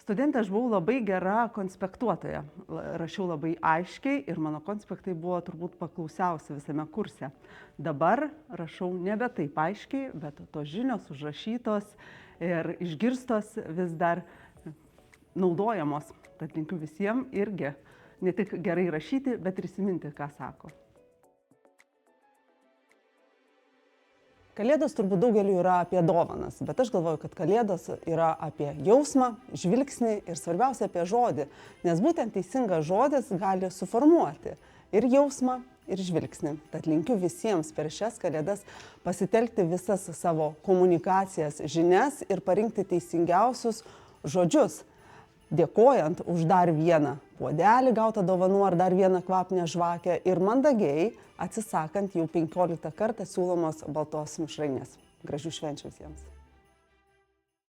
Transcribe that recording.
studentė aš buvau labai gera konspektuotoja. Rašiau labai aiškiai ir mano konspektai buvo turbūt paklausiausi visame kurse. Dabar rašau nebe taip aiškiai, bet tos žinios užrašytos ir išgirstos vis dar naudojamos. Tad linkiu visiems irgi ne tik gerai rašyti, bet ir įsiminti, ką sako. Kalėdos turbūt daugeliu yra apie dovanas, bet aš galvoju, kad Kalėdos yra apie jausmą, žvilgsnį ir svarbiausia apie žodį, nes būtent teisingas žodis gali suformuoti ir jausmą, ir žvilgsnį. Tad linkiu visiems per šias Kalėdas pasitelkti visas savo komunikacijas, žinias ir parinkti teisingiausius žodžius, dėkojant už dar vieną puodelį gautą dovanų ar dar vieną kvapnią žvakę ir mandagiai atsisakant jau 15 kartą siūlomos baltos mišrainės. Gražių švenčių visiems.